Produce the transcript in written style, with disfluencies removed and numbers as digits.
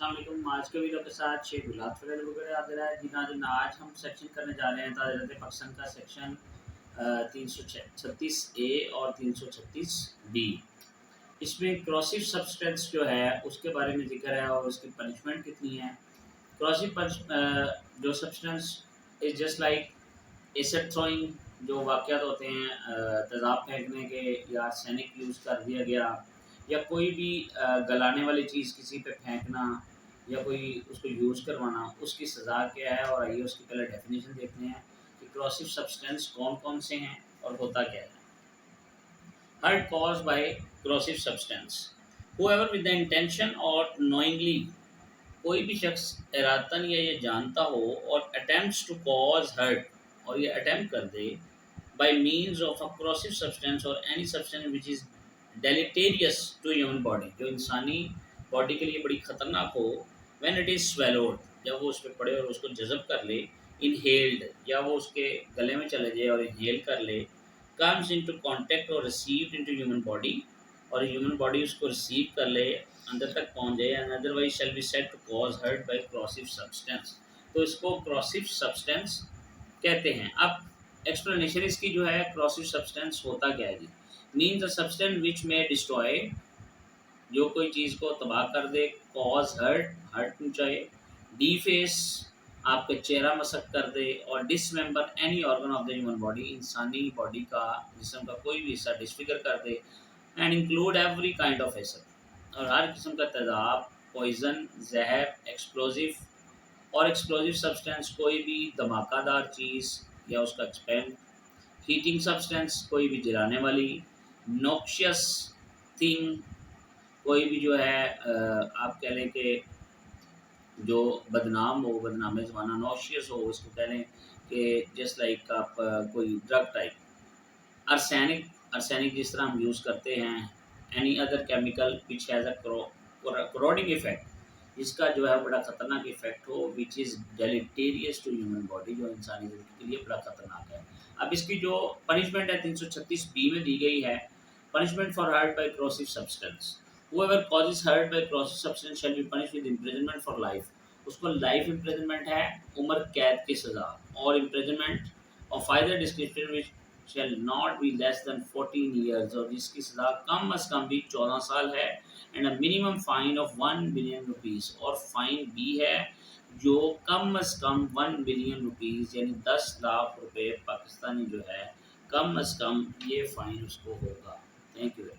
अस्सलाम वालेकुम। आज के वीडियो के साथ शेख गुलाब फरेल वगैरह आ रहा है जी नाज़रीन। आज हम सेक्शन करने जा रहे हैं ताज़ात पाकिस्तान का सेक्शन 336A और 336B। इसमें क्रॉसिव सब्सटेंस जो है उसके बारे में जिक्र है और उसकी पनिशमेंट कितनी है। क्रॉसिव जो substance is just like acid throwing, जो वाक़यात होते हैं तेज़ाब फेंकने के या आर्सेनिक यूज़ कर दिया गया या कोई भी गलाने वाली चीज़ किसी पे फेंकना या कोई उसको यूज़ करवाना, उसकी सज़ा क्या है। और आइए उसकी पहले डेफिनेशन देखते हैं कि क्रॉसिव सब्सटेंस कौन-कौन से हैं और होता क्या है। Hurt caused by corrosive substance, whoever with the intention और नोइंगली, कोई भी शख्स इरादतन या ये जानता हो और अटेम्प्ट्स टू कॉज हर्ट, और ये अटेम्प्ट कर दे by means of a corrosive substance or any substance which is deleterious to human body, जो इंसानी बॉडी के लिए बड़ी ख़तरनाक हो। when it is swallowed, जब वो उस पर पड़े और उसको जज़ब कर ले। inhaled, या वो उसके गले में चले जाए और inhale कर ले। comes into contact और received into human body, और ह्यूमन बॉडी उसको रिसीव कर ले, अंदर तक पहुंच जाए। And otherwise shall be said to cause hurt by corrosive substance, तो इसको क्रॉसिव सब्सटेंस कहते हैं। अब एक्सप्लेनेशन इसकी जो है, क्रॉसिव सब्सटेंस होता क्या है जी। मीन्स अ सब्सटेंस विच में डिस्ट्रॉय, जो कोई चीज़ को तबाह कर दे। कॉज हर्ट, हर्ट पहुँचाए। डीफेस, आपका चेहरा मसक कर दे। और dismember any organ of the human body, इंसानी बॉडी का जिस्म का कोई भी हिस्सा डिसफिगर कर दे। And include every kind of acid, और हर किस्म का तेज़ाब, पॉइजन, जहर, एक्सप्लोजिव। और एक्सप्लोजिव सब्सटेंस कोई भी धमाकादार चीज़ या उसका एक्सपेंड। हीटिंग सब्सटेंस कोई भी जलाने वाली। नॉक्शियस थिंग, कोई भी जो है आप कह लें कि जो बदनाम हो, बदनाम ज़माना, नॉशियस हो, इसको कह लें कि जस्ट लाइक आप कोई ड्रग टाइप। आर्सेनिक, आर्सेनिक जिस तरह हम यूज़ करते हैं। Any other chemical which has a corroding effect, जिसका जो है बड़ा ख़तरनाक इफेक्ट हो, which is deleterious to human body, जो इंसानी ज़िंदगी के लिए बड़ा ख़तरनाक है। अब इसकी जो पनिशमेंट है 336B में दी गई है। Punishment for hurt by corrosive substance, whoever causes hurt by corrosive substance shall be punished with imprisonment for life, उसको लाइफ इम्प्रिजनमेंट है, उम्र कैद की सज़ा। और imprisonment of either description which shall not be less than 14 years, और जिसकी सज़ा कम अज़ कम भी 14 साल है। And a minimum fine of 1 billion rupees, और फ़ाइन भी है जो कम अज़ कम 1 बिलियन रुपीज़ यानी 10 लाख रुपए पाकिस्तानी जो है, कम अज़ कम ये फ़ाइन उसको होगा। Thank you.